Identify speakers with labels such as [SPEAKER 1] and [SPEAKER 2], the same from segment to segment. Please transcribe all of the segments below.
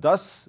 [SPEAKER 1] 10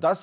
[SPEAKER 1] 10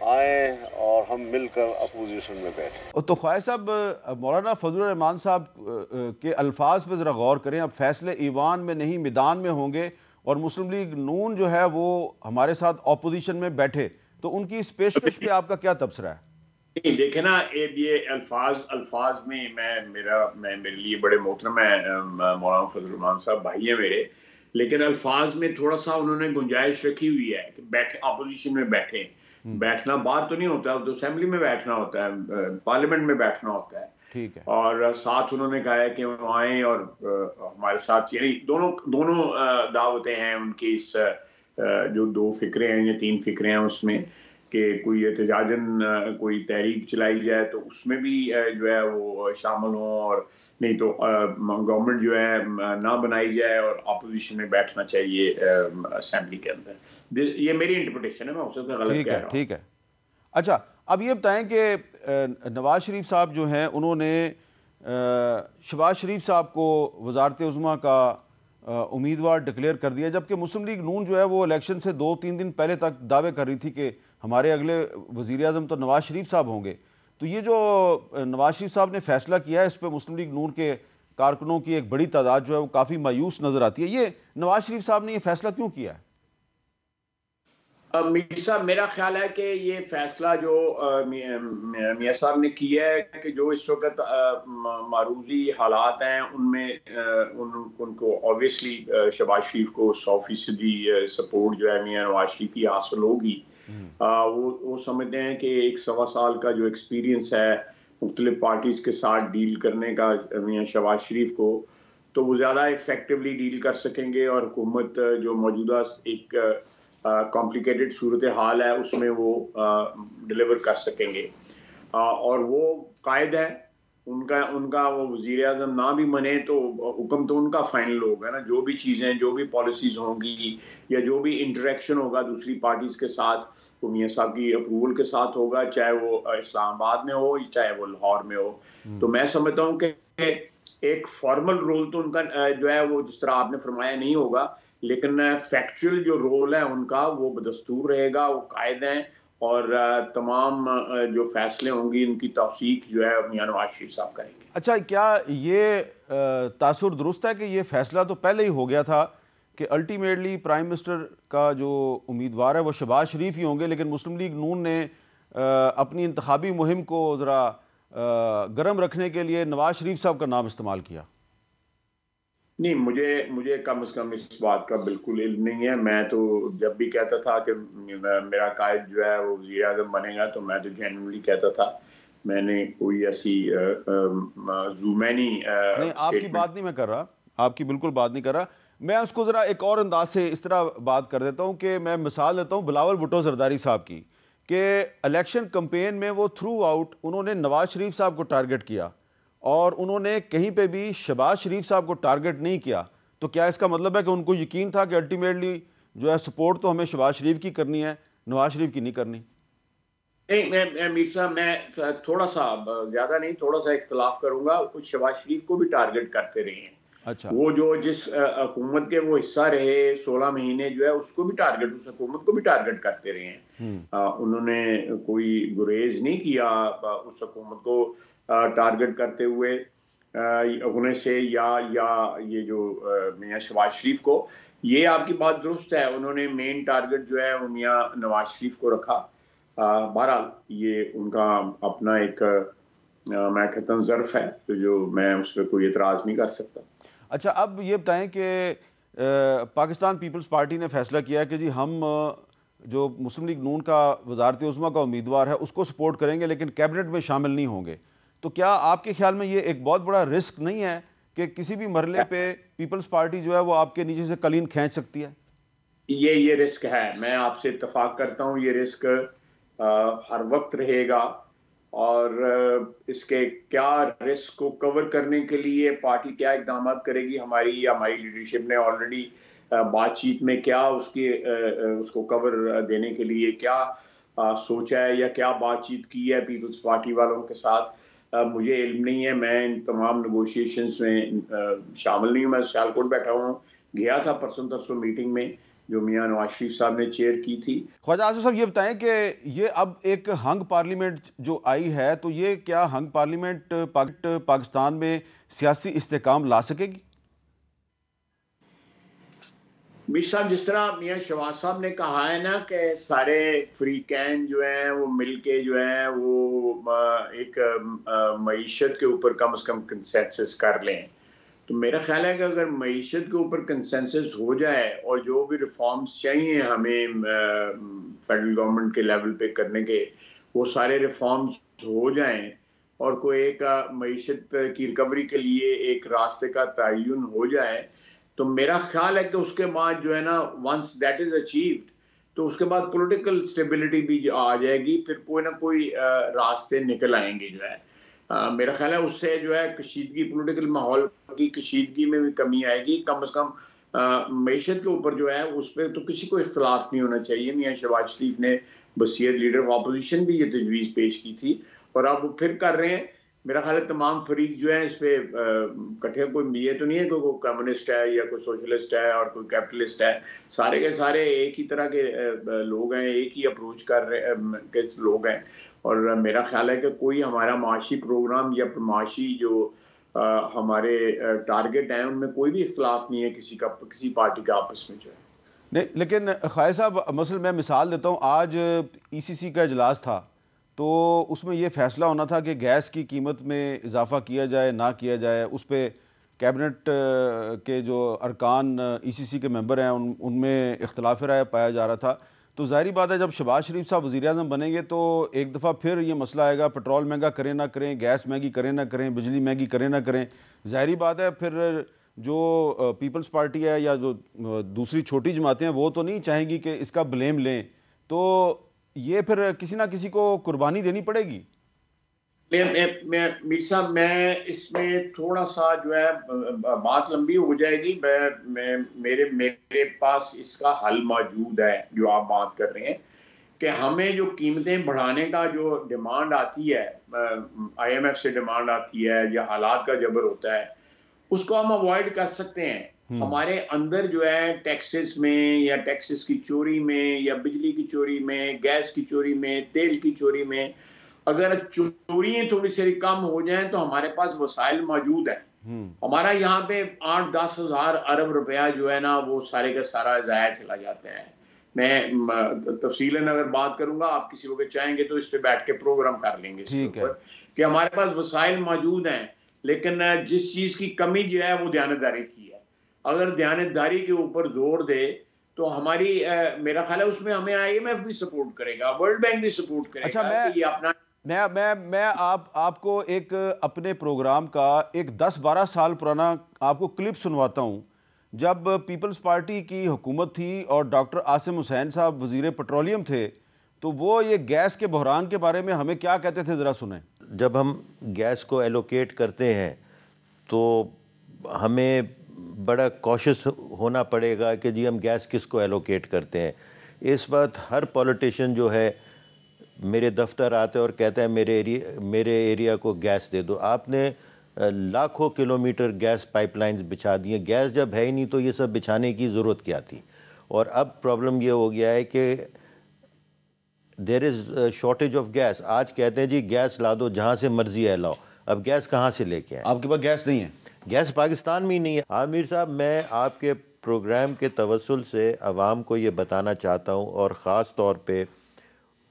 [SPEAKER 2] آئیں اور ہم مل کر اپوزیشن میں بیٹھیں۔
[SPEAKER 1] تو خواجہ صاحب، مولانا فضل الرحمان صاحب کے الفاظ پہ ذرا غور کریں. اب فیصلے ایوان میں نہیں میدان میں ہوں گے، اور مسلم لیگ نون جو ہے وہ ہمارے ساتھ اپوزیشن میں بیٹھے، تو ان کی اس پیشکش پہ آپ کا کیا تبصرہ ہے؟
[SPEAKER 3] دیکھیں نا، یہ الفاظ میں میرے لیے بڑے محترم ہیں مولانا فضل الرحمان صاحب، بھائی ہیں میرے، لیکن الفاظ میں تھوڑا سا انہوں نے گنجائش رکھی ہوئی ہے کہ بیٹھے اپوزیشن میں بیٹھیں. بیٹھنا باہر تو نہیں ہوتا، تو اسمبلی میں بیٹھنا ہوتا ہے، پارلیمنٹ میں بیٹھنا ہوتا ہے.
[SPEAKER 1] ٹھیک ہے.
[SPEAKER 3] اور ساتھ انہوں نے کہا ہے کہ وہ آئیں اور ہمارے ساتھ، یعنی دونوں دعوتیں ہیں ان کی، اس جو 2 فکریں ہیں یا 3 فکریں ہیں اس میں، کہ کوئی احتجاجاً کوئی تحریک چلائی جائے تو اس میں بھی جو ہے وہ شامل ہوں، اور نہیں تو گورنمنٹ جو ہے نہ بنائی جائے اور اپوزیشن میں بیٹھنا چاہیے اسمبلی کے اندر. یہ میری انٹرپریٹیشن ہے، میں اسے غلط کہہ رہا ہوں.
[SPEAKER 1] ٹھیک ہے. اچھا، اب یہ بتائیں کہ نواز شریف صاحب جو ہیں انہوں نے شہباز شریف صاحب کو وزارت عظمیٰ کا امیدوار ڈکلیئر کر دیا، جبکہ مسلم لیگ نون جو ہے وہ الیکشن سے 2-3 دن پہلے تک دعوے کر رہی تھی کہ ہمارے اگلے وزیر اعظم تو نواز شریف صاحب ہوں گے. تو یہ جو نواز شریف صاحب نے فیصلہ کیا ہے، اس پہ مسلم لیگ نون کے کارکنوں کی ایک بڑی تعداد جو ہے وہ کافی مایوس نظر آتی ہے. یہ نواز شریف صاحب نے یہ فیصلہ کیوں کیا ہے؟
[SPEAKER 3] میر صاحب، میرا خیال ہے کہ یہ فیصلہ جو میاں صاحب نے کیا ہے کہ جو اس وقت معروضی حالات ہیں ان میں ان کو آبویسلی شہباز شریف کو 100% سپورٹ جو ہے میاں نواز شریف کی حاصل ہوگی. وہ سمجھتے ہیں کہ 1.25 سال کا جو ایکسپیرینس ہے مختلف پارٹیز کے ساتھ ڈیل کرنے کا میاں شہباز شریف کو، تو وہ زیادہ افیکٹولی ڈیل کر سکیں گے، اور حکومت جو موجودہ ایک کمپلیکیٹڈ صورتحال ہے اس میں وہ ڈیلیور کر سکیں گے. اور وہ قائد ہے، ان کا وہ وزیر اعظم نہ بھی بنے تو حکم تو ان کا فائنل ہوگا نا. جو بھی چیزیں، جو بھی پالیسیز ہوں گی یا جو بھی انٹریکشن ہوگا دوسری پارٹیز کے ساتھ، وہ میاں صاحب کی اپروول کے ساتھ ہوگا، چاہے وہ اسلام آباد میں ہو چاہے وہ لاہور میں ہو. تو میں سمجھتا ہوں کہ ایک فارمل رول تو ان کا جو ہے وہ جس طرح آپ نے فرمایا نہیں ہوگا، لیکن فیکچوئل جو رول ہے ان کا وہ بدستور رہے گا. وہ قائد ہیں، اور تمام جو فیصلے ہوں گی ان کی توثیق جو ہے میاں نواز شریف صاحب کریں گے.
[SPEAKER 1] اچھا، کیا یہ تاثر درست ہے کہ یہ فیصلہ تو پہلے ہی ہو گیا تھا کہ الٹیمیٹلی پرائم منسٹر کا جو امیدوار ہے وہ شہباز شریف ہی ہوں گے، لیکن مسلم لیگ نون نے اپنی انتخابی مہم کو ذرا گرم رکھنے کے لیے نواز شریف صاحب کا نام استعمال کیا؟
[SPEAKER 3] نہیں، مجھے کم از کم اس بات کا بالکل علم نہیں ہے. میں تو جب بھی کہتا تھا کہ میرا قائد جو ہے وہ وزیر اعظم بنے گا تو میں تو جینوئنلی کہتا تھا. میں نے کوئی ایسی زومینی
[SPEAKER 1] نہیں، آپ کی بات نہیں میں کر رہا، آپ کی بالکل بات نہیں کر رہا. میں اس کو ذرا ایک اور انداز سے اس طرح بات کر دیتا ہوں کہ میں مثال دیتا ہوں بلاول بھٹو زرداری صاحب کی، کہ الیکشن کمپین میں وہ تھرو آؤٹ انہوں نے نواز شریف صاحب کو ٹارگٹ کیا، اور انہوں نے کہیں پہ بھی شہباز شریف صاحب کو ٹارگٹ نہیں کیا. تو کیا اس کا مطلب ہے کہ ان کو یقین تھا کہ الٹیمیٹلی جو ہے سپورٹ تو ہمیں شہباز شریف کی کرنی ہے، نواز شریف کی نہیں کرنی؟
[SPEAKER 3] نہیں میر صاحب، میں تھوڑا سا، زیادہ نہیں، تھوڑا سا اختلاف کروں گا. شہباز شریف کو بھی ٹارگٹ کرتے رہے ہیں.
[SPEAKER 1] اچھا،
[SPEAKER 3] وہ جو جس حکومت کے وہ حصہ رہے 16 مہینے جو ہے اس کو بھی ٹارگٹ، اس حکومت کو بھی ٹارگٹ کرتے رہے ہیں. انہوں نے کوئی گریز نہیں کیا اس حکومت کو ٹارگٹ کرتے ہوئے ہونے سے، یا یہ جو میاں شہباز شریف کو. یہ آپ کی بات درست ہے، انہوں نے مین ٹارگٹ جو ہے وہ میاں نواز شریف کو رکھا. بہرحال یہ ان کا اپنا ایک میں کہتا ہوں ظرف ہے، جو میں اس پہ کوئی اعتراض نہیں کر سکتا.
[SPEAKER 1] اچھا، اب یہ بتائیں کہ پاکستان پیپلز پارٹی نے فیصلہ کیا ہے کہ جی ہم جو مسلم لیگ نون کا وزارت عظمیٰ کا امیدوار ہے اس کو سپورٹ کریں گے، لیکن کیبنٹ میں شامل نہیں ہوں گے. تو کیا آپ کے خیال میں یہ ایک بہت بڑا رسک نہیں ہے کہ کسی بھی مرحلے پہ پیپلز پارٹی جو ہے وہ آپ کے نیچے سے قلین کھینچ سکتی ہے؟
[SPEAKER 3] یہ رسک ہے، میں آپ سے اتفاق کرتا ہوں. یہ رسک ہر وقت رہے گا، اور اس کے کیا رسک کو کور کرنے کے لیے پارٹی کیا اقدامات کرے گی. ہماری لیڈرشپ نے آلریڈی بات چیت میں کیا اس کو کور دینے کے لیے کیا سوچا ہے یا کیا بات چیت کی ہے پیپلز پارٹی والوں کے ساتھ، مجھے علم نہیں ہے. میں ان تمام نیگوشیشنز میں شامل نہیں ہوں. میں سیالکوٹ بیٹھا ہوں، گیا تھا پرسوں ترسوں میٹنگ میں، جو میاں نواز شریف صاحب نے چیئر کی تھی۔
[SPEAKER 1] خواجہ آصف صاحب یہ بتائیں کہ یہ اب ایک ہنگ پارلیمنٹ جو آئی ہے تو یہ کیا ہنگ پارلیمنٹ پاکستان میں سیاسی استحکام لا سکے گی؟
[SPEAKER 3] میر صاحب جس طرح میاں شہباز صاحب نے کہا ہے نا کہ سارے فریقین جو ہیں وہ مل کے جو ہیں وہ ایک معیشت کے اوپر کم از کم کنسنسس کر لیں، تو میرا خیال ہے کہ اگر معیشت کے اوپر کنسنسس ہو جائے اور جو بھی ریفارمز چاہیے ہمیں فیڈرل گورنمنٹ کے لیول پہ کرنے کے، وہ سارے ریفارمز ہو جائیں اور کوئی ایک معیشت کی ریکوری کے لیے ایک راستے کا تعین ہو جائے، تو میرا خیال ہے کہ اس کے بعد جو ہے نا ونس دیٹ از اچیوڈ تو اس کے بعد پولیٹیکل اسٹیبلٹی بھی آ جائے گی، پھر کوئی نہ کوئی راستے نکل آئیں گے جو ہے۔ میرا خیال ہے اس سے جو ہے کشیدگی، پولیٹیکل ماحول کی کشیدگی میں بھی کمی آئے گی، کم از کم معیشت کے اوپر جو ہے اس پہ تو کسی کو اختلاف نہیں ہونا چاہیے۔ میاں شہباز شریف نے بصیرت لیڈر آف اپوزیشن بھی یہ تجویز پیش کی تھی اور اب وہ پھر کر رہے ہیں۔ میرا خیال ہے تمام فریق جو ہیں اس پہ کٹھے، کوئی یہ تو نہیں ہے کہ کوئی کمیونسٹ ہے یا کوئی سوشلسٹ ہے اور کوئی کیپٹلسٹ ہے، سارے کے سارے ایک ہی طرح کے لوگ ہیں، ایک ہی اپروچ کر رہے کے لوگ ہیں، اور میرا خیال ہے کہ کوئی ہمارا معاشی پروگرام یا معاشی جو ہمارے ٹارگٹ ہیں ان میں کوئی بھی اختلاف نہیں ہے کسی پارٹی کا آپس میں جو ہے۔
[SPEAKER 1] نہیں، لیکن خواجہ صاحب مثلا میں مثال دیتا ہوں، آج ای سی سی کا اجلاس تھا تو اس میں یہ فیصلہ ہونا تھا کہ گیس کی قیمت میں اضافہ کیا جائے نہ کیا جائے، اس پہ کیبنٹ کے جو ارکان ای سی سی کے ممبر ہیں ان میں اختلاف رائے پایا جا رہا تھا۔ تو ظاہری بات ہے جب شہباز شریف صاحب وزیر اعظم بنیں گے تو ایک دفعہ پھر یہ مسئلہ آئے گا، پٹرول مہنگا کریں نہ کریں، گیس مہنگی کریں نہ کریں، بجلی مہنگی کریں نہ کریں۔ ظاہری بات ہے پھر جو پیپلز پارٹی ہے یا جو دوسری چھوٹی جماعتیں ہیں وہ تو نہیں چاہیں گی کہ اس کا بلیم لیں، تو یہ پھر کسی نہ کسی کو قربانی دینی پڑے گی۔
[SPEAKER 3] میر صاحب میں اس میں تھوڑا سا جو ہے بات لمبی ہو جائے گی، میرے پاس اس کا حل موجود ہے جو آپ بات کر رہے ہیں کہ ہمیں جو قیمتیں بڑھانے کا جو ڈیمانڈ آتی ہے، آئی ایم ایف سے ڈیمانڈ آتی ہے یا حالات کا جبر ہوتا ہے، اس کو ہم اوائڈ کر سکتے ہیں۔ ہمارے اندر جو ہے ٹیکسز میں یا ٹیکسز کی چوری میں یا بجلی کی چوری میں، گیس کی چوری میں، تیل کی چوری میں، اگر چوریاں تھوڑی سی کم ہو جائیں تو ہمارے پاس وسائل موجود ہیں۔ ہمارا یہاں پہ 8-10 ہزار ارب روپیہ جو ہے نا وہ سارے کا سارا ضائع چلا جاتا ہے۔ میں تفصیلاً اگر بات کروں گا، آپ کسی وقت چاہیں گے تو اس پہ بیٹھ کے پروگرام کر لیں گے اس کے اوپر کہ ہمارے پاس وسائل موجود ہیں، لیکن جس چیز کی کمی جو ہے وہ دیانتداری کی ہے۔ اگر دیانتداری کے اوپر زور دے تو ہماری میرا خیال ہے اس میں ہمیں آئی ایم ایف بھی سپورٹ کرے گا، ورلڈ بینک بھی سپورٹ کرے گا کہ یہ اپنا۔
[SPEAKER 1] میں آپ کو ایک اپنے پروگرام کا ایک 10-12 سال پرانا آپ کو کلپ سنواتا ہوں، جب پیپلز پارٹی کی حکومت تھی اور ڈاکٹر عاصم حسین صاحب وزیر پیٹرولیم تھے تو وہ یہ گیس کے بحران کے بارے میں ہمیں کیا کہتے تھے، ذرا سنیں۔
[SPEAKER 4] جب ہم گیس کو ایلوکیٹ کرتے ہیں تو ہمیں بڑا کوشش ہونا پڑے گا کہ جی ہم گیس کس کو ایلوکیٹ کرتے ہیں۔ اس وقت ہر پولیٹیشین جو ہے میرے دفتر آتے اور کہتا ہے میرے ایریا کو گیس دے دو۔ آپ نے لاکھوں کلومیٹر گیس پائپ لائنز بچھا دی ہیں، گیس جب ہے ہی نہیں تو یہ سب بچھانے کی ضرورت کیا تھی؟ اور اب پرابلم یہ ہو گیا ہے کہ دیر از شارٹیج آف گیس۔ آج کہتے ہیں جی گیس لا دو، جہاں سے مرضی ہے لاؤ، اب گیس کہاں سے لے کے آئیں؟
[SPEAKER 1] آپ کے پاس گیس نہیں ہے؟
[SPEAKER 4] گیس پاکستان میں ہی نہیں ہے۔ عامر صاحب، میں آپ کے پروگرام کے توسل سے عوام کو یہ بتانا چاہتا ہوں، اور خاص طور پہ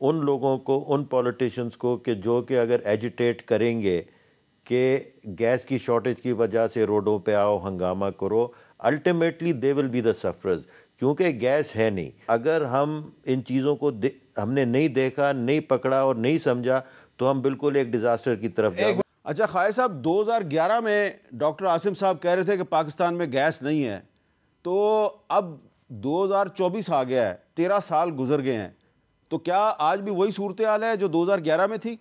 [SPEAKER 4] ان لوگوں کو، ان پولیٹیشنز کو کہ جو کہ اگر ایجیٹیٹ کریں گے کہ گیس کی شارٹیج کی وجہ سے روڈوں پہ آؤ ہنگامہ کرو، ultimately they will be the sufferers, کیونکہ گیس ہے نہیں۔ اگر ہم ان چیزوں کو ہم نے نہیں دیکھا، نہیں پکڑا اور نہیں سمجھا تو ہم بالکل ایک ڈیزاسٹر کی طرف جائیں گے۔
[SPEAKER 1] اچھا خواجہ صاحب، 2011 میں ڈاکٹر عاصم صاحب کہہ رہے تھے کہ پاکستان میں گیس نہیں ہے، تو اب 2024 آ گیا ہے، 13 سال گزر گئے ہیں، تو کیا آج بھی وہی صورتحال ہے جو 2011 میں تھی؟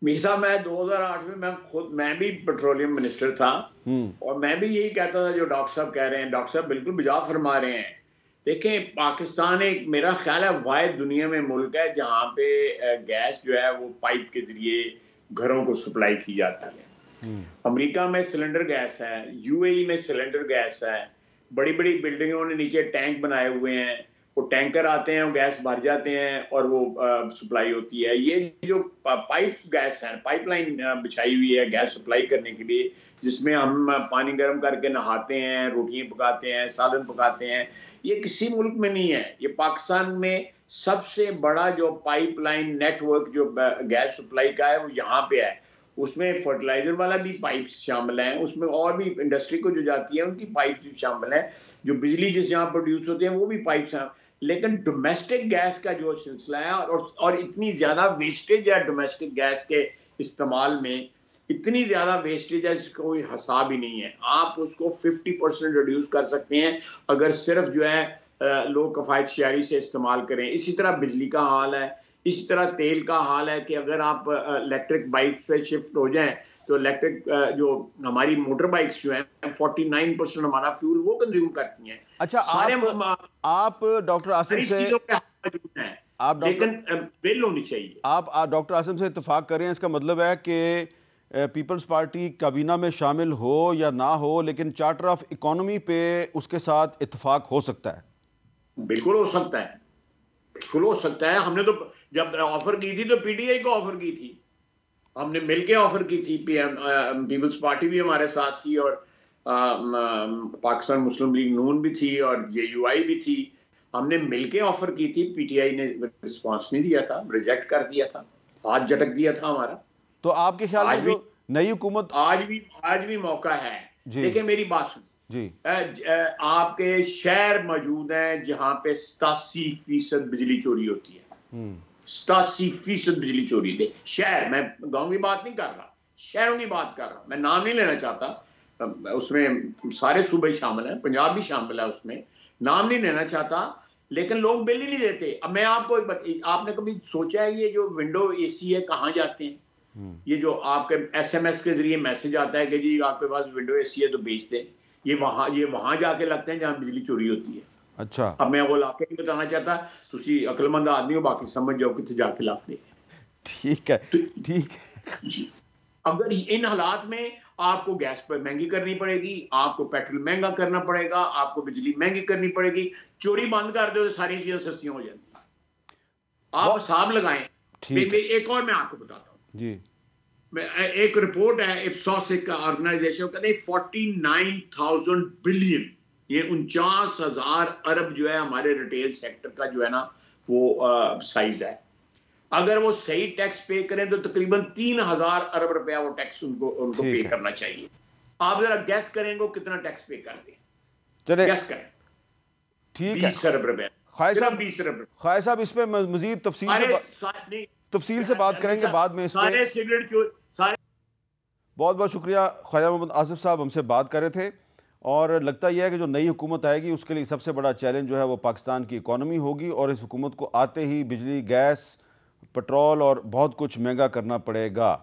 [SPEAKER 3] میر صاحب، میں 2008 میں بھی پیٹرولیم منسٹر تھا اور میں بھی یہی کہتا تھا جو ڈاکٹر صاحب کہہ رہے ہیں۔ ڈاکٹر صاحب بالکل بجا فرما رہے ہیں۔ دیکھیں، پاکستان ایک میرا خیال ہے واحد دنیا میں ملک ہے جہاں پہ گیس جو ہے وہ پائپ کے ذریعے گھروں کو سپلائی کی جاتی ہے۔ امریکہ میں سلنڈر گیس ہے، یو اے ای میں سلنڈر گیس ہے، بڑی بڑی بلڈنگوں نے نیچے ٹینک بنائے ہوئے ہیں, وہ ٹینکر آتے ہیں, وہ گیس بھر جاتے ہیں اور وہ سپلائی ہوتی ہے. یہ جو پائپ گیس ہے, پائپ لائن بچھائی ہوئی ہے گیس سپلائی کرنے کے لیے, جس میں ہم پانی گرم کر کے نہاتے ہیں, روٹیاں پکاتے ہیں, سالن پکاتے ہیں, یہ کسی ملک میں نہیں ہے. یہ پاکستان میں سب سے بڑا جو پائپ لائن نیٹ ورک جو گیس سپلائی کا ہے وہ یہاں پہ ہے. اس میں فرٹیلائزر والا بھی پائپ شامل ہیں, اس میں اور بھی انڈسٹری کو جو جاتی ہے ان کی پائپ بھی شامل ہیں, جو بجلی جس یہاں پروڈیوس ہوتے ہیں وہ بھی پائپ شامل. لیکن ڈومیسٹک گیس کا جو سلسلہ ہے اور اتنی زیادہ ویسٹیج ہے ڈومیسٹک گیس کے استعمال میں, اتنی زیادہ ویسٹیج ہے جس کا کوئی حساب ہی نہیں ہے. آپ اس کو 50% ریڈیوس کر سکتے ہیں اگر صرف جو ہے لو کفایت شعاری سے استعمال کریں. اسی طرح بجلی کا حال ہے, اسی طرح تیل کا حال ہے کہ اگر آپ الیکٹرک بائک پہ شفٹ ہو جائیں تو الیکٹرک جو ہماری موٹر بائکس جو ہیں 49% ہمارا فیول وہ کنزیوم کرتی ہیں.
[SPEAKER 1] اچھا, آپ ڈاکٹر عاصم سے
[SPEAKER 3] لیکن بل ہونی چاہیے.
[SPEAKER 1] آپ ڈاکٹر عاصم سے اتفاق کریں, اس کا مطلب ہے کہ پیپلز پارٹی کابینہ میں شامل ہو یا نہ ہو لیکن چارٹر آف اکانومی پہ اس کے ساتھ اتفاق ہو سکتا ہے.
[SPEAKER 3] بالکل ہو سکتا ہے, بالکل ہو سکتا ہے. ہم نے تو جب آفر کی تھی تو پی ٹی آئی کو آفر کی تھی, ہم نے مل کے آفر کی تھی. پیپلز پارٹی بھی ہمارے ساتھ تھی اور پاکستان مسلم لیگ نون بھی تھی اور JUI بھی تھی. ہم نے مل کے آفر کی تھی. پی ٹی آئی نے رسپانس نہیں دیا تھا, ریجیکٹ کر دیا تھا, ہاتھ جھٹک دیا تھا ہمارا.
[SPEAKER 1] تو آپ کے خیال میں جو نئی حکومت
[SPEAKER 3] آج بھی موقع ہے. دیکھیں میری بات سن
[SPEAKER 1] جی,
[SPEAKER 3] آپ کے شہر موجود ہیں جہاں پہ 87% بجلی چوری ہوتی ہے. 87% بجلی چوری دے شہر. میں گاؤں کی بات نہیں کر رہا, شہروں کی بات کر رہا ہوں. میں نام نہیں لینا چاہتا, اس میں سارے صوبے شامل ہیں, پنجاب بھی شامل ہے اس میں, نام نہیں لینا چاہتا. لیکن لوگ بل ہی نہیں دیتے. اب میں آپ کو آپ نے کبھی سوچا ہے یہ جو ونڈو اے سی ہے کہاں جاتے ہیں؟ یہ جو آپ کے SMS کے ذریعے میسج آتا ہے کہ جی آپ کے پاس ونڈو اے سی ہے تو بیچ دیں, یہ وہاں جا کے لگتے ہیں جہاں بجلی چوری ہوتی ہے.
[SPEAKER 1] اچھا,
[SPEAKER 3] اب میں وہ علاقے نہیں بتانا چاہتا, تسی عقل مند آدمی ہو, باقی سمجھ جاؤ کتنے جا کے لاتے ہیں.
[SPEAKER 1] ٹھیک ہے, ٹھیک ہے.
[SPEAKER 3] اگر ان حالات میں آپ کو گیس پر مہنگی کرنی پڑے گی, آپ کو پیٹرول مہنگا کرنا پڑے گا, آپ کو بجلی مہنگی کرنی پڑے گی, چوری بند کر دو تو ساری چیزیں سستیاں ہو جاتی ہیں. آپ حساب لگائیں. ایک اور میں آپ کو بتاتا ہوں
[SPEAKER 1] جی,
[SPEAKER 3] ایک رپورٹ ہے اپسوس کا آرگنائزیشن, کہتے ہیں 49,000 بلین, یہ 49,000 ارب جو ہے ہمارے ریٹیل سیکٹر کا جو ہے نا وہ سائز ہے. اگر وہ صحیح ٹیکس پے کریں تو تقریباً 3,000 ارب روپیہ وہ ٹیکس ان کو پے کرنا چاہیے. آپ ذرا گیس کریں گے کتنا ٹیکس پے کر دیں, گیس کریں.
[SPEAKER 1] ٹھیک ہے
[SPEAKER 3] 20 ارب روپیہ.
[SPEAKER 1] خواہ صاحب اس پہ مزید تفصیل سے بات کریں گے بعد میں. اس
[SPEAKER 3] سارے سگریٹ
[SPEAKER 1] بہت بہت شکریہ. خواجہ محمد آصف صاحب ہم سے بات کر رہے تھے, اور لگتا یہ ہے کہ جو نئی حکومت آئے گی اس کے لیے سب سے بڑا چیلنج جو ہے وہ پاکستان کی اکانومی ہوگی, اور اس حکومت کو آتے ہی بجلی, گیس, پٹرول اور بہت کچھ مہنگا کرنا پڑے گا.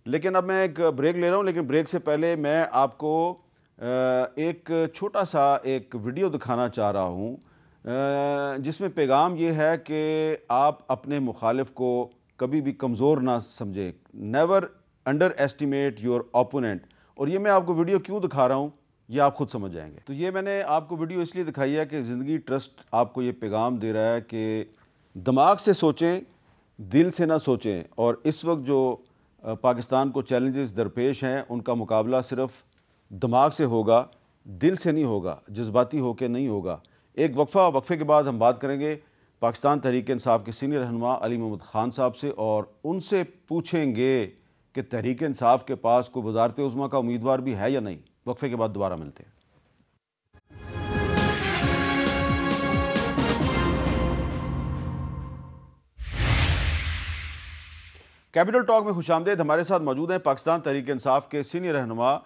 [SPEAKER 1] لیکن اب میں ایک بریک لے رہا ہوں, لیکن بریک سے پہلے میں آپ کو ایک چھوٹا سا ایک ویڈیو دکھانا چاہ رہا ہوں جس میں پیغام یہ ہے کہ آپ اپنے مخالف کو کبھی بھی کمزور نہ سمجھیں, never under estimate your opponent. اور یہ میں آپ کو ویڈیو کیوں دکھا رہا ہوں یہ آپ خود سمجھ جائیں گے. تو یہ میں نے آپ کو ویڈیو اس لیے دکھائی ہے کہ زندگی ٹرسٹ آپ کو یہ پیغام دے رہا ہے کہ دماغ سے سوچیں, دل سے نہ سوچیں. اور اس وقت جو پاکستان کو چیلنجز درپیش ہیں ان کا مقابلہ صرف دماغ سے ہوگا, دل سے نہیں ہوگا, جذباتی ہو کے نہیں ہوگا. ایک وقفے کے بعد ہم بات کریں گے پاکستان تحریک انصاف کے سینئر رہنما علی محمد خان صاحب سے, اور ان سے پوچھیں گے کہ تحریک انصاف کے پاس کوئی وزارت عظمیٰ کا امیدوار بھی ہے یا نہیں. وقفے کے بعد دوبارہ ملتے ہیں. کیپٹل ٹاک میں خوش آمدید. ہمارے ساتھ موجود ہیں پاکستان تحریک انصاف کے سینئر رہنما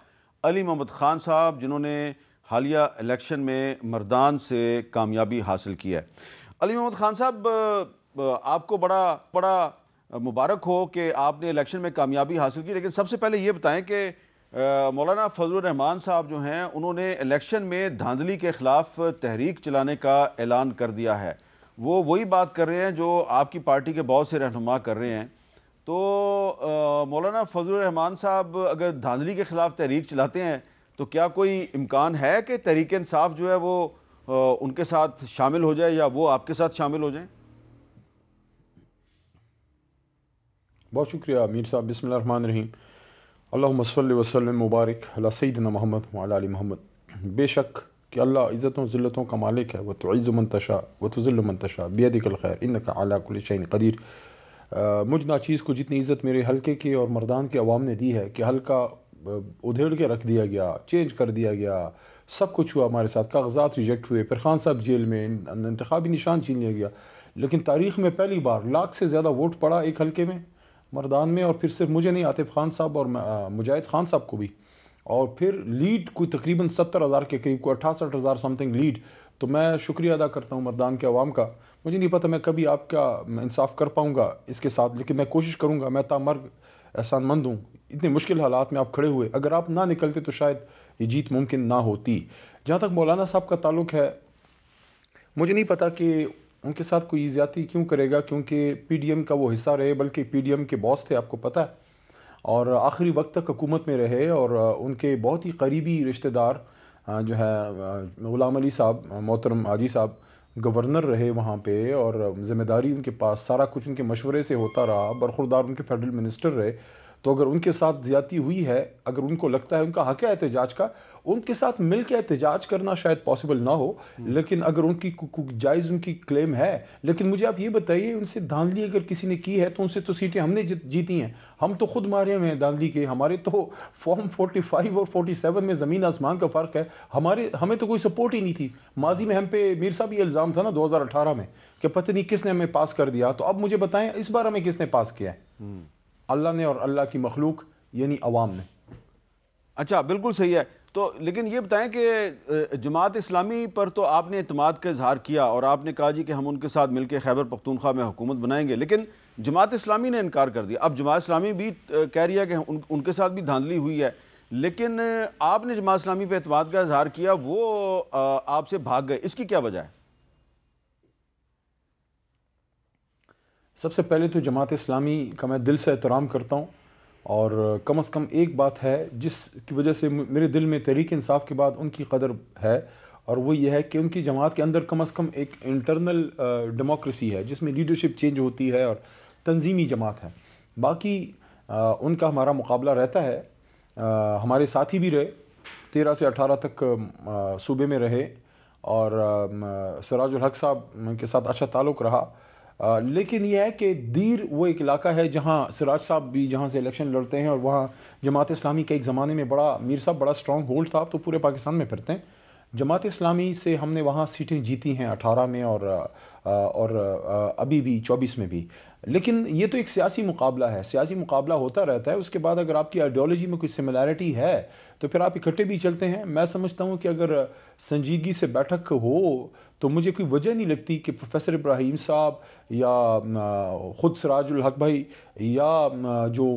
[SPEAKER 1] علی محمد خان صاحب, جنہوں نے حالیہ الیکشن میں مردان سے کامیابی حاصل کی ہے. علی محمد خان صاحب, آپ کو بڑا مبارک ہو کہ آپ نے الیکشن میں کامیابی حاصل کی, لیکن سب سے پہلے یہ بتائیں کہ مولانا فضل الرحمان صاحب جو ہیں انہوں نے الیکشن میں دھاندلی کے خلاف تحریک چلانے کا اعلان کر دیا ہے. وہ وہی بات کر رہے ہیں جو آپ کی پارٹی کے بہت سے رہنما کر رہے ہیں. تو مولانا فضل الرحمان صاحب اگر دھاندلی کے خلاف تحریک چلاتے ہیں تو کیا کوئی امکان ہے کہ تحریک انصاف جو ہے وہ ان کے ساتھ شامل ہو جائے یا وہ آپ کے ساتھ شامل ہو جائیں؟
[SPEAKER 5] بہت شکریہ امیر صاحب. بسم اللہ الرحمن الرحیم. اللہم صلی وسلم مبارک علی سیدنا محمد وعلی آل محمد. بے شک کہ اللہ عزتوں ذلتوں کا مالک ہے. وتعز من تشاء وتذل من تشاء بیدک الخیر انک علی کل شیء قدیر. مجھ ناچیز کو جتنی عزت میرے حلقے کی اور مردان کے عوام نے دی ہے کہ حلقہ ادھیڑ کے رکھ دیا گیا, چینج کر دیا گیا, سب کچھ ہوا ہمارے ساتھ, کاغذات ریجیکٹ ہوئے, پھر خان صاحب جیل میں, انتخابی نشان چھین لیا گیا, لیکن تاریخ میں پہلی بار 1 لاکھ سے زیادہ ووٹ پڑا ایک حلقے میں مردان میں. اور پھر صرف مجھے نہیں, عاطف خان صاحب اور مجاہد خان صاحب کو بھی. اور پھر لیڈ کوئی تقریباً 70,000 کے قریب, کو 68,000 سم تھنگ لیڈ. تو میں شکریہ ادا کرتا ہوں مردان کے عوام کا. مجھے نہیں پتہ میں کبھی آپ کا انصاف کر پاؤں گا اس کے ساتھ, لیکن میں کوشش کروں گا. میں تامرگ احسان مند ہوں. اتنے مشکل حالات میں آپ کھڑے ہوئے, اگر آپ نہ نکلتے تو شاید یہ جیت ممکن نہ ہوتی. جہاں تک مولانا صاحب کا تعلق ہے, مجھے نہیں پتہ کہ ان کے ساتھ کوئی زیادتی کیوں کرے گا, کیونکہ پی ڈی ایم کا وہ حصہ رہے, بلکہ پی ڈی ایم کے باس تھے, آپ کو پتہ ہے, اور آخری وقت تک حکومت میں رہے. اور ان کے بہت ہی قریبی رشتہ دار جو ہے غلام علی صاحب, محترم حاجی صاحب, گورنر رہے وہاں پہ, اور ذمہ داری ان کے پاس سارا کچھ ان کے مشورے سے ہوتا رہا. برخوردار ان کے فیڈرل منسٹر رہے. تو اگر ان کے ساتھ زیادتی ہوئی ہے, اگر ان کو لگتا ہے ان کا حق ہے احتجاج کا, ان کے ساتھ مل کے احتجاج کرنا شاید پاسبل نہ ہو, لیکن اگر ان کی جائز ان کی کلیم ہے. لیکن مجھے آپ یہ بتائیے, ان سے دھاندلی اگر کسی نے کی ہے تو ان سے تو سیٹیں ہم نے جیتی ہیں. ہم تو خود مارے ہوئے ہیں دھاندلی کے. ہمارے تو فارم 45 اور 47 میں زمین آسمان کا فرق ہے. ہمیں تو کوئی سپورٹ ہی نہیں تھی. ماضی میں ہم پہ میر صاحب یہ الزام تھا نا 2018 میں کہ پتہ نہیں کس نے ہمیں پاس کر دیا. تو اب مجھے بتائیں اس بار ہمیں کس نے پاس کیا ہے؟ اللہ نے, اور اللہ کی مخلوق یعنی عوام نے.
[SPEAKER 1] اچھا, بالکل صحیح ہے. تو لیکن یہ بتائیں کہ جماعت اسلامی پر تو آپ نے اعتماد کا اظہار کیا اور آپ نے کہا جی کہ ہم ان کے ساتھ مل کے خیبر پختونخوا میں حکومت بنائیں گے, لیکن جماعت اسلامی نے انکار کر دیا. اب جماعت اسلامی بھی کہہ رہی ہے کہ ان کے ساتھ بھی دھاندلی ہوئی ہے, لیکن آپ نے جماعت اسلامی پہ اعتماد کا اظہار کیا, وہ آپ سے بھاگ گئے. اس کی کیا وجہ ہے؟
[SPEAKER 5] سب سے پہلے تو جماعت اسلامی کا میں دل سے احترام کرتا ہوں, اور کم از کم ایک بات ہے جس کی وجہ سے میرے دل میں تحریک انصاف کے بعد ان کی قدر ہے, اور وہ یہ ہے کہ ان کی جماعت کے اندر کم از کم ایک انٹرنل ڈیموکریسی ہے جس میں لیڈرشپ چینج ہوتی ہے اور تنظیمی جماعت ہے. باقی ان کا ہمارا مقابلہ رہتا ہے. ہمارے ساتھی بھی رہے, 13 سے 18 تک صوبے میں رہے, اور سراج الحق صاحب کے ساتھ اچھا تعلق رہا. لیکن یہ ہے کہ دیر وہ ایک علاقہ ہے جہاں سراج صاحب بھی جہاں سے الیکشن لڑتے ہیں, اور وہاں جماعت اسلامی کا ایک زمانے میں بڑا, میر صاحب بڑا سٹرونگ ہولڈ تھا. تو پورے پاکستان میں پھرتے ہیں. جماعت اسلامی سے ہم نے وہاں سیٹیں جیتی ہیں 18 میں اور ابھی بھی 24 میں بھی. لیکن یہ تو ایک سیاسی مقابلہ ہے, سیاسی مقابلہ ہوتا رہتا ہے. اس کے بعد اگر آپ کی آئیڈیالوجی میں کوئی سملیرٹی ہے تو پھر آپ اکٹھے بھی چلتے ہیں. میں سمجھتا ہوں کہ اگر سنجیدگی سے بیٹھک ہو تو مجھے کوئی وجہ نہیں لگتی کہ پروفیسر ابراہیم صاحب یا خود سراج الحق بھائی یا جو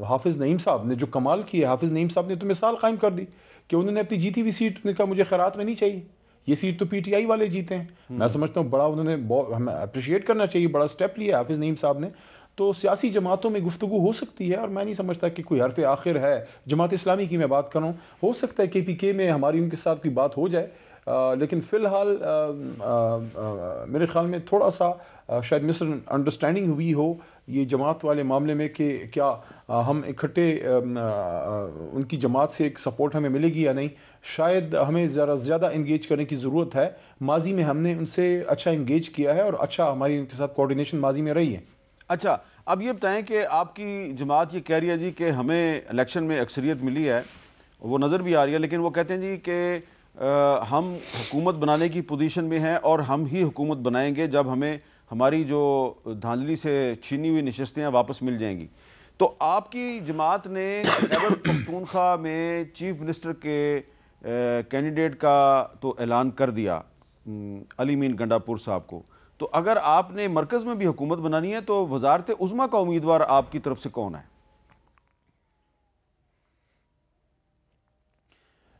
[SPEAKER 5] حافظ نعیم صاحب نے جو کمال کیا, حافظ نعیم صاحب نے تو مثال قائم کر دی کہ انہوں نے اپنی جیتی ہوئی سیٹ نے کہا مجھے خیرات میں نہیں چاہیے, یہ سیٹ تو پی ٹی آئی والے جیتے ہیں. میں سمجھتا ہوں بڑا انہوں نے, ہمیں اپریشیٹ کرنا چاہیے, بڑا سٹیپ لیا حافظ نعیم صاحب نے. تو سیاسی جماعتوں میں گفتگو ہو سکتی ہے, اور میں نہیں سمجھتا کہ کوئی حرف آخر ہے. جماعت اسلامی کی میں بات کروں, ہو سکتا ہے کہ پی کے میں ہماری ان کے ساتھ کوئی بات ہو جائے, لیکن فی الحال میرے خیال میں تھوڑا سا شاید مس انڈرسٹینڈنگ ہوئی ہو یہ جماعت والے معاملے میں کہ کیا ہم اکٹھے ان کی جماعت سے ایک سپورٹ ہمیں ملے گی یا نہیں. شاید ہمیں ذرا زیادہ انگیج کرنے کی ضرورت ہے. ماضی میں ہم نے ان سے اچھا انگیج کیا ہے, اور اچھا ہماری ان کے ساتھ کوارڈینیشن ماضی میں رہی ہے.
[SPEAKER 1] اچھا, اب یہ بتائیں کہ آپ کی جماعت یہ کہہ رہی ہے جی کہ ہمیں الیکشن میں اکثریت ملی ہے, وہ نظر بھی آ رہی ہے, لیکن وہ کہتے ہیں جی کہ ہم حکومت بنانے کی پوزیشن میں ہیں اور ہم ہی حکومت بنائیں گے جب ہمیں ہماری جو دھاندلی سے چھینی ہوئی نشستیں ہیں واپس مل جائیں گی. تو آپ کی جماعت نے خیبر پختونخوا میں چیف منسٹر کے کینڈیڈیٹ کا تو اعلان کر دیا علی مین گنڈاپور صاحب کو. تو اگر آپ نے مرکز میں بھی حکومت بنانی ہے تو وزارت عظمیٰ کا امیدوار آپ کی طرف سے کون ہے؟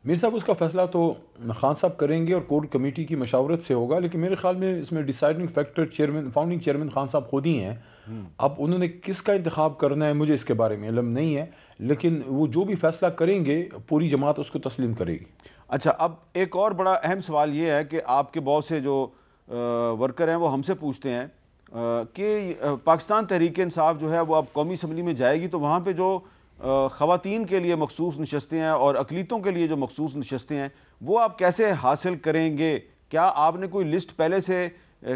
[SPEAKER 5] میر صاحب اس کا فیصلہ تو خان صاحب کریں گے اور کور کمیٹی کی مشاورت سے ہوگا، لیکن میرے خیال میں اس میں ڈیسائیڈنگ فیکٹر فاؤنڈنگ چیئرمین خان صاحب خود ہی ہیں. اب انہوں نے کس کا انتخاب کرنا ہے مجھے اس کے بارے میں علم نہیں ہے، لیکن وہ جو بھی فیصلہ کریں گے پوری جماعت اس کو تسلیم کرے گی.
[SPEAKER 1] اچھا، اب ایک اور بڑا اہم سوال یہ ہے کہ آپ کے بہت سے جو ورکر ہیں وہ ہم سے پوچھتے ہیں کہ پاکستان تحریک انصاف جو ہے وہ اب قومی اسمبلی میں جائے گی تو وہاں پہ جو خواتین کے لیے مخصوص نشستیں ہیں اور اقلیتوں کے لیے جو مخصوص نشستیں ہیں وہ آپ کیسے حاصل کریں گے؟ کیا آپ نے کوئی لسٹ پہلے سے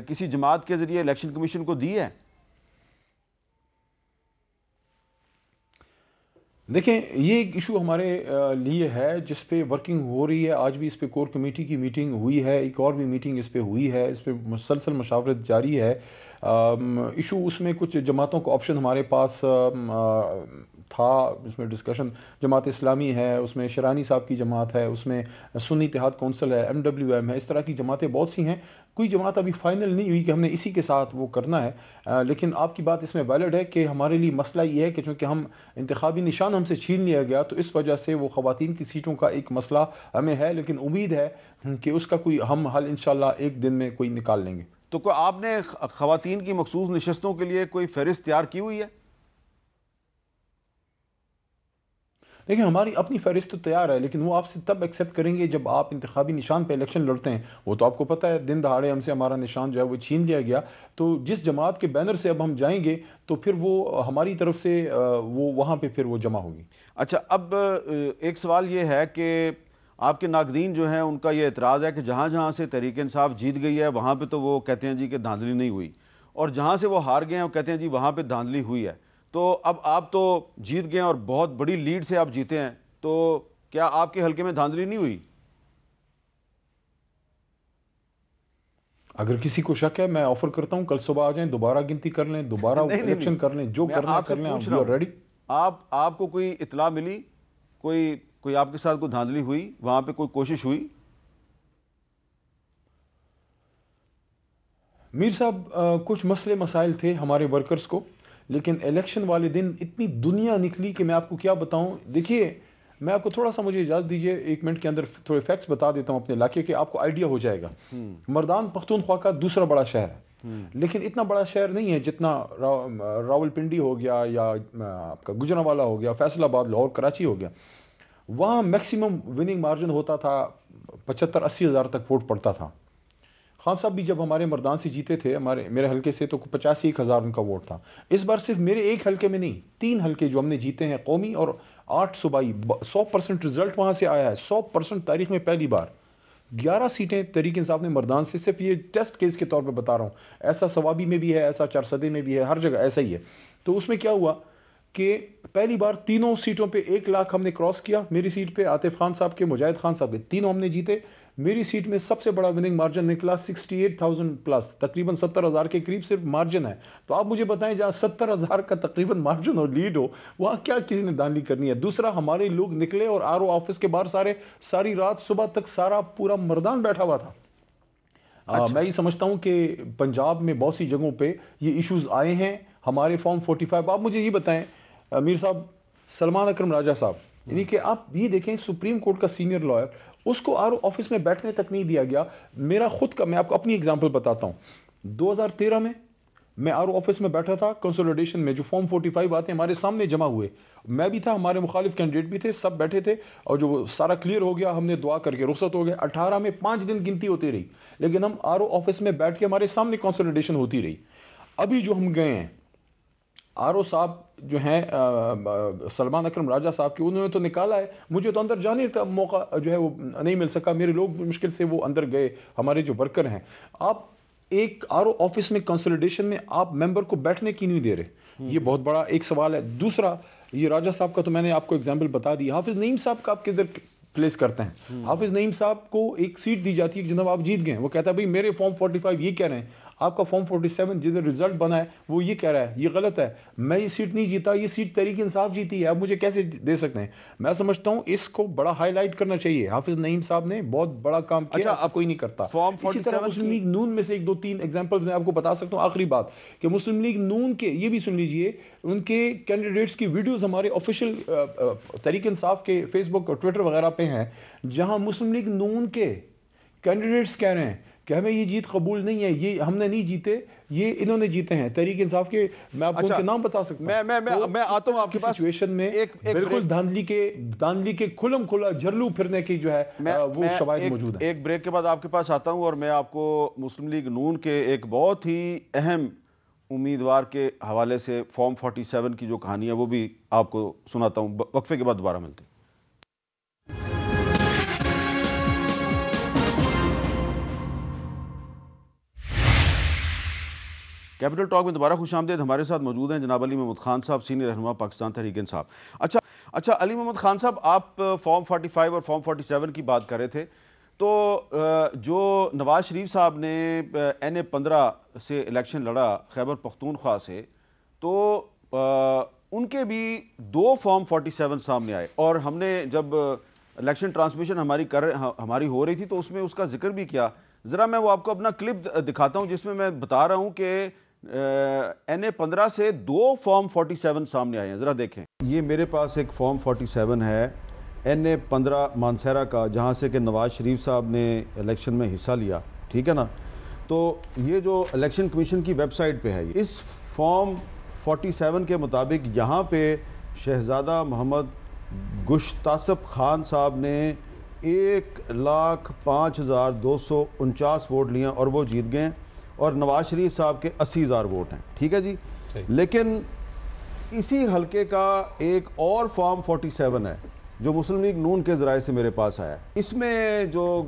[SPEAKER 1] کسی جماعت کے ذریعے الیکشن کمیشن کو دی ہے؟
[SPEAKER 5] دیکھیں، یہ ایک ایشو ہمارے لیے ہے جس پہ ورکنگ ہو رہی ہے. آج بھی اس پہ کور کمیٹی کی میٹنگ ہوئی ہے، ایک اور بھی میٹنگ اس پہ ہوئی ہے، اس پہ مسلسل مشاورت جاری ہے. ایشو اس میں کچھ جماعتوں کا آپشن ہمارے پاس تھا، اس میں ڈسکشن جماعت اسلامی ہے، اس میں شرانی صاحب کی جماعت ہے، اس میں سنی اتحاد کونسل ہے، MWM ہے، اس طرح کی جماعتیں بہت سی ہیں. کوئی جماعت ابھی فائنل نہیں ہوئی کہ ہم نے اسی کے ساتھ وہ کرنا ہے. لیکن آپ کی بات اس میں ویلڈ ہے کہ ہمارے لیے مسئلہ یہ ہے کہ چونکہ ہم انتخابی نشان ہم سے چھین لیا گیا تو اس وجہ سے وہ خواتین کی سیٹوں کا ایک مسئلہ ہمیں ہے، لیکن امید ہے کہ اس کا کوئی ہم حل انشاءاللہ ایک دن میں کوئی نکال لیں گے.
[SPEAKER 1] تو کوئی آپ نے خواتین کی مخصوص نشستوں کے لیے کوئی فہرست تیار کی ہوئی ہے؟
[SPEAKER 5] دیکھیں، ہماری اپنی فہرست تو تیار ہے، لیکن وہ آپ سے تب ایکسیپٹ کریں گے جب آپ انتخابی نشان پہ الیکشن لڑتے ہیں. وہ تو آپ کو پتہ ہے دن دہاڑے ہم سے ہمارا نشان جو ہے وہ چھین لیا گیا. تو جس جماعت کے بینر سے اب ہم جائیں گے تو پھر وہ ہماری طرف سے وہ وہاں پہ پھر وہ جمع ہوگی.
[SPEAKER 1] اچھا، اب ایک سوال یہ ہے کہ آپ کے ناقدین جو ہیں ان کا یہ اعتراض ہے کہ جہاں جہاں سے تحریک انصاف جیت گئی ہے وہاں پہ تو وہ کہتے ہیں جی کہ دھاندلی نہیں ہوئی، اور جہاں سے وہ ہار گئے ہیں وہ کہتے ہیں جی وہاں پہ دھاندلی ہوئی ہے. تو اب آپ تو جیت گئے اور بہت بڑی لیڈ سے آپ جیتے ہیں، تو کیا آپ کے حلقے میں دھاندلی نہیں ہوئی؟
[SPEAKER 5] اگر کسی کو شک ہے میں آفر کرتا ہوں کل صبح آ جائیں، دوبارہ گنتی کر لیں، دوبارہ الیکشن کر لیں، جو کرنا کر لیں. آپ ریڈی؟
[SPEAKER 1] آپ کو کوئی اطلاع ملی، کوئی آپ کے ساتھ کوئی دھاندلی ہوئی، وہاں پہ کوئی کوشش ہوئی؟
[SPEAKER 5] میر صاحب، کچھ مسئلے مسائل تھے ہمارے ورکرز کو، لیکن الیکشن والے دن اتنی دنیا نکلی کہ میں آپ کو کیا بتاؤں. دیکھیے، میں آپ کو تھوڑا سا مجھے اجازت دیجیے 1 منٹ کے اندر تھوڑے فیکٹس بتا دیتا ہوں اپنے علاقے کے، آپ کو آئیڈیا ہو جائے گا. مردان پختونخوا کا دوسرا بڑا شہر ہے، لیکن اتنا بڑا شہر نہیں ہے جتنا راول پنڈی ہو گیا یا آپ کا گجرانوالہ ہو گیا، فیصل آباد، لاہور، کراچی ہو گیا. وہاں میکسیمم وننگ مارجن ہوتا تھا 75-80 ہزار تک ووٹ پڑتا تھا. خان صاحب بھی جب ہمارے مردان سے جیتے تھے میرے حلقے سے تو 85 ہزار ان کا ووٹ تھا. اس بار صرف میرے ایک حلقے میں نہیں، 3 حلقے جو ہم نے جیتے ہیں قومی اور 8 صوبائی، 100% رزلٹ وہاں سے آیا ہے. 100% تاریخ میں پہلی بار 11 سیٹیں تحریک انصاف نے مردان سے، صرف یہ ٹیسٹ کیس کے طور پہ بتا رہا ہوں، ایسا ثوابی میں بھی ہے، ایسا چارسدے میں بھی ہے، ہر جگہ ایسا ہی ہے. تو اس میں کیا ہوا کہ پہلی بار تینوں سیٹوں پہ 1 لاکھ ہم نے کراس کیا. میری سیٹ پہ عاطف خان صاحب کے، مجاہد خان صاحب کے، تینوں ہم نے جیتے. میری سیٹ میں سب سے بڑا وننگ مارجن نکلا 68,000 پلس، تقریباً 70,000 کے قریب صرف مارجن ہے. تو آپ مجھے بتائیں جہاں 70,000 کا تقریباً مارجن اور لیڈ ہو وہاں کیا کسی نے دھاندلی کرنی ہے. دوسرا، ہمارے لوگ نکلے اور RO آفس کے باہر ساری رات صبح تک سارا پورا مردان بیٹھا ہوا تھا. میں یہ سمجھتا ہوں کہ پنجاب میں بہت سی جگہوں پہ یہ ایشوز آئے ہیں. ہمارے فارم 45، آپ مجھے یہ بتائیں میر صاحب، سلمان اکرم راجہ صاحب، یعنی کہ آپ یہ دیکھیں سپریم کورٹ کا سینئر لائر، اس کو RO آفس میں بیٹھنے تک نہیں دیا گیا. میرا خود کا، میں آپ کو اپنی اگزامپل بتاتا ہوں. 2013 میں RO آفس میں بیٹھا تھا کنسولیڈیشن میں، جو فارم 45 آتے ہیں ہمارے سامنے جمع ہوئے، میں بھی تھا، ہمارے مخالف کینڈیڈیٹ بھی تھے، سب بیٹھے تھے، اور جو سارا کلیئر ہو گیا ہم نے دعا کر کے رخصت ہو گئے. 18 میں 5 دن گنتی ہوتی رہی، لیکن ہم RO آفس میں بیٹھ کے ہمارے سامنے کنسولیڈیشن ہوتی رہی. ابھی جو ہم گئے ہیں RO صاحب جو ہیں سلمان اکرم راجہ صاحب کے، انہوں نے تو نکالا ہے، مجھے تو اندر جانے کا موقع جو ہے وہ نہیں مل سکا. میرے لوگ مشکل سے وہ اندر گئے، ہمارے جو ورکر ہیں. آپ ایک RO آفس میں کنسولیڈیشن میں آپ ممبر کو بیٹھنے کی نہیں دے رہے، یہ بہت بڑا ایک سوال ہے. دوسرا، یہ راجہ صاحب کا تو میں نے آپ کو ایگزامپل بتا دی. حافظ نعیم صاحب کا آپ کدھر پلیس کرتے ہیں؟ حافظ نعیم صاحب کو ایک سیٹ دی جاتی ہے کہ جناب آپ جیت گئے، وہ کہتا ہے بھئی میرے فارم 45 یہ کہہ رہے ہیں، آپ کا فارم 47 جدھر رزلٹ بنا ہے وہ یہ کہہ رہا ہے یہ غلط ہے, میں یہ سیٹ نہیں جیتا, یہ سیٹ تحریک انصاف جیتی ہے, آپ مجھے کیسے دے سکتے ہیں؟ میں سمجھتا ہوں اس کو بڑا ہائی لائٹ کرنا چاہیے. حافظ نعیم صاحب نے بہت بڑا کام کیا, اب کوئی نہیں کرتا. اسی طرح مسلم لیگ نون میں سے ایک دو تین ایگزامپلز میں آپ کو بتا سکتا ہوں. آخری بات کہ مسلم لیگ نون کے, یہ بھی سن لیجئے, ان کے کینڈیڈیٹس کی ویڈیوز ہمارے آفیشیل تحریک انصاف کے فیس بک اور ٹویٹر وغیرہ پہ ہیں, جہاں مسلم لیگ نون کے کینڈیڈیٹس کہہ رہے ہیں کہ ہمیں یہ جیت قبول نہیں ہے, یہ ہم نے نہیں جیتے, یہ انہوں نے جیتے ہیں. تحریک انصاف کے میں آپ کو ان کے نام بتا سکتا ہوں.
[SPEAKER 1] میں آتا ہوں آپ کے پاس
[SPEAKER 5] سچویشن میں بالکل دھاندلی کے کھلم کھلا جھرلو پھرنے کی جو ہے وہ شواہد موجود ہیں.
[SPEAKER 1] ایک بریک کے بعد آپ کے پاس آتا ہوں اور میں آپ کو مسلم لیگ نون کے ایک بہت ہی اہم امیدوار کے حوالے سے فارم 47 کی جو کہانی ہے وہ بھی آپ کو سناتا ہوں. وقفے کے بعد دوبارہ ملتے ہیں. کیپٹل ٹاک میں دوبارہ خوش آمدید. ہمارے ساتھ موجود ہیں جناب علی محمد خان صاحب, سینئر رہنما پاکستان تحریک انصاف. اچھا علی محمد خان صاحب, آپ فارم 45 اور فارم 47 کی بات کر رہے تھے, تو جو نواز شریف صاحب نے NA-15 سے الیکشن لڑا خیبر پختونخوا سے, تو ان کے بھی 2 فارم 47 سامنے آئے, اور ہم نے جب الیکشن ٹرانسمیشن ہماری ہو رہی تھی تو اس میں اس کا ذکر بھی کیا. ذرا میں وہ آپ کو اپنا کلپ دکھاتا ہوں جس میں بتا رہا ہوں کہ NA-15 سے 2 فارم 47 سامنے آئے ہیں. ذرا دیکھیں, یہ میرے پاس ایک فارم 47 ہے NA-15 مانسہرہ کا, جہاں سے کہ نواز شریف صاحب نے الیکشن میں حصہ لیا, ٹھیک ہے نا. تو یہ جو الیکشن کمیشن کی ویب سائٹ پہ ہے, اس فارم 47 کے مطابق یہاں پہ شہزادہ محمد گشتاسب خان صاحب نے 1,05,249 ووٹ لیے اور وہ جیت گئے, اور نواز شریف صاحب کے 80,000 ووٹ ہیں, ٹھیک ہے جی. لیکن اسی حلقے کا ایک اور فارم 47 ہے جو مسلم لیگ نون کے ذرائع سے میرے پاس آیا. اس میں جو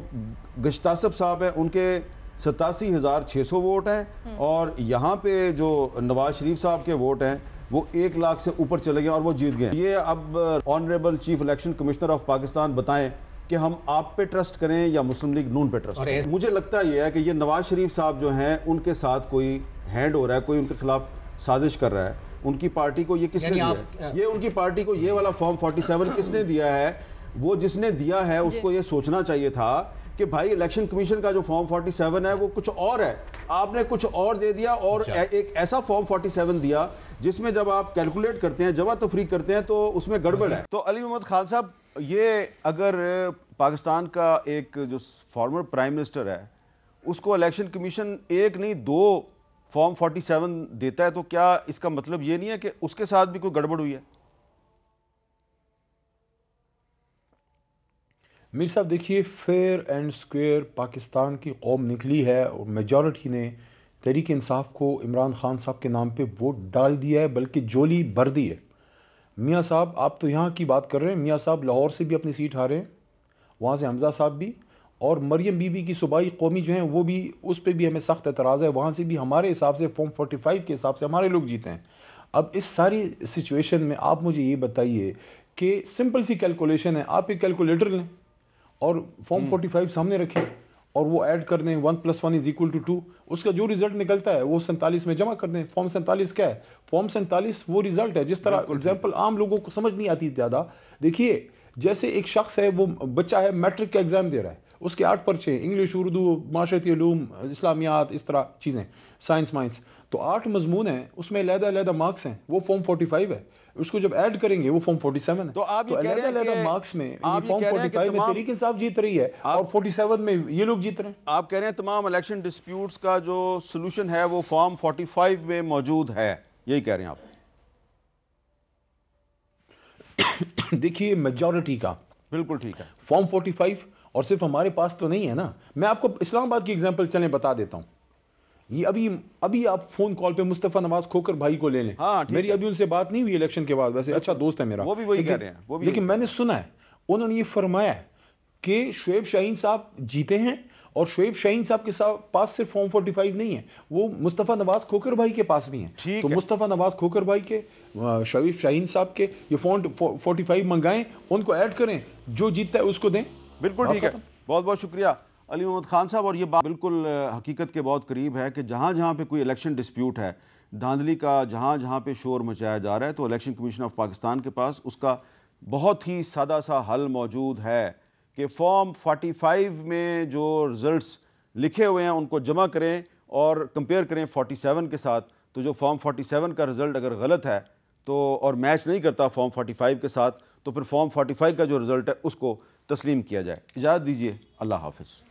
[SPEAKER 1] گشتاسب صاحب ہیں ان کے 87,600 ووٹ ہیں, اور یہاں پہ جو نواز شریف صاحب کے ووٹ ہیں وہ 1 لاکھ سے اوپر چلے گئے اور وہ جیت گئے. یہ اب honourable chief election commissioner of Pakistan بتائیں کہ ہم آپ پہ ٹرسٹ کریں یا مسلم لیگ نون پہ ٹرسٹ کریں. مجھے لگتا یہ ہے کہ یہ نواز شریف صاحب جو ہیں ان کے ساتھ کوئی ہینڈ ہو رہا ہے, کوئی ان کے خلاف سازش کر رہا ہے. ان کی پارٹی کو یہ کس نے دیا ہے؟ یہ ان کی پارٹی کو یہ والا فارم 47 کس نے دیا ہے؟ وہ جس نے دیا ہے اس کو یہ سوچنا چاہیے تھا کہ بھائی الیکشن کمیشن کا جو فارم 47 ہے وہ کچھ اور ہے, آپ نے کچھ اور دے دیا, اور ایک ایسا فارم 47 دیا جس میں جب آپ کیلکولیٹ کرتے ہیں, جمع تفریق کرتے ہیں, تو اس میں گڑبڑ ہے. تو علی محمد خان صاحب, یہ اگر پاکستان کا ایک جو فارمر پرائم منسٹر ہے اس کو الیکشن کمیشن 1 نہیں 2 فارم 47 دیتا ہے, تو کیا اس کا مطلب یہ نہیں ہے کہ اس کے ساتھ بھی کوئی گڑبڑ ہوئی ہے؟
[SPEAKER 5] میر صاحب دیکھیے, فیئر اینڈ سکوئر پاکستان کی قوم نکلی ہے, اور میجورٹی نے تحریک انصاف کو عمران خان صاحب کے نام پہ ووٹ ڈال دیا ہے, بلکہ جولی بھر دی ہے. میاں صاحب آپ تو یہاں کی بات کر رہے ہیں, میاں صاحب لاہور سے بھی اپنی سیٹ ہارے ہیں, وہاں سے حمزہ صاحب بھی, اور مریم بی بی کی صوبائی قومی جو ہیں وہ بھی, اس پہ بھی ہمیں سخت اعتراض ہے, وہاں سے بھی ہمارے حساب سے فارم 45 کے حساب سے ہمارے لوگ جیتے ہیں. اب اس ساری سچویشن میں آپ مجھے یہ بتائیے کہ سمپل سی کیلکولیشن ہے, آپ ایک کیلکولیٹر لیں اور فارم 45 سامنے رکھیں اور وہ ایڈ کر دیں 1 + 1 = 2, اس کا جو رزلٹ نکلتا ہے وہ 47 میں جمع کر دیں. فارم 47 کیا ہے؟ فارم 47 وہ رزلٹ ہے. جس طرح ایگزامپل عام لوگوں کو سمجھ نہیں آتی زیادہ, دیکھیے جیسے ایک شخص ہے, وہ بچہ ہے میٹرک کا ایگزام دے رہا ہے, اس کے 8 پرچے ہیں, انگلش, اردو, معاشرتی علوم, اسلامیات, اس طرح چیزیں, سائنس مائنس, تو 8 مضمون ہیں, اس میں علیحدہ مارکس ہیں, وہ فارم 45 ہے. اس کو جب ایڈ کریں گے وہ فارم 47 ہے.
[SPEAKER 1] تو آپ یہ کہہ رہے ہیں کہ
[SPEAKER 5] مارکس میں فارم 45 میں تحریک انصاف جیت رہی ہے اور 47 میں یہ لوگ جیت رہے ہیں.
[SPEAKER 1] آپ کہہ رہے ہیں تمام الیکشن ڈسپیوٹس کا جو سلوشن ہے وہ فارم 45 میں موجود ہے, یہی کہہ رہے ہیں آپ؟
[SPEAKER 5] دیکھیے میجورٹی کا
[SPEAKER 1] بالکل ٹھیک ہے,
[SPEAKER 5] فارم 45, اور صرف ہمارے پاس تو نہیں ہے نا. میں آپ کو اسلام آباد کی ایگزامپل چلیں بتا دیتا ہوں. یہ ابھی آپ فون کال پہ مصطفیٰ نواز کھوکر بھائی کو لے لیں, میری ابھی ان سے بات نہیں ہوئی الیکشن کے بعد, ویسے اچھا دوست ہے میرا,
[SPEAKER 1] وہ بھی وہی کہہ رہے ہیں.
[SPEAKER 5] لیکن میں نے سنا ہے انہوں نے یہ فرمایا کہ شعیب شاہین صاحب جیتے ہیں, اور شعیب شاہین صاحب کے پاس صرف فارم 45 نہیں ہے, وہ مصطفیٰ نواز کھوکر بھائی کے پاس بھی ہیں. تو مصطفیٰ نواز کھوکر بھائی کے, شعیب شاہین صاحب کے یہ فارم 45 منگائیں, ان کو ایڈ کریں, جو جیتتا ہے اس کو دیں.
[SPEAKER 1] بالکل ٹھیک ہے, بہت بہت شکریہ. علی محمد خان صاحب، اور یہ بات بالکل حقیقت کے بہت قریب ہے کہ جہاں جہاں پہ کوئی الیکشن ڈسپیوٹ ہے، دھاندلی کا جہاں جہاں پہ شور مچایا جا رہا ہے، تو الیکشن کمیشن آف پاکستان کے پاس اس کا بہت ہی سادہ سا حل موجود ہے کہ فارم 45 میں جو رزلٹس لکھے ہوئے ہیں ان کو جمع کریں اور کمپیئر کریں 47 کے ساتھ. تو جو فارم 47 کا رزلٹ اگر غلط ہے تو اور میچ نہیں کرتا فارم 45 کے ساتھ، تو پھر فارم 45 کا جو رزلٹ ہے اس کو تسلیم کیا جائے. اجازت دیجیے، اللہ حافظ.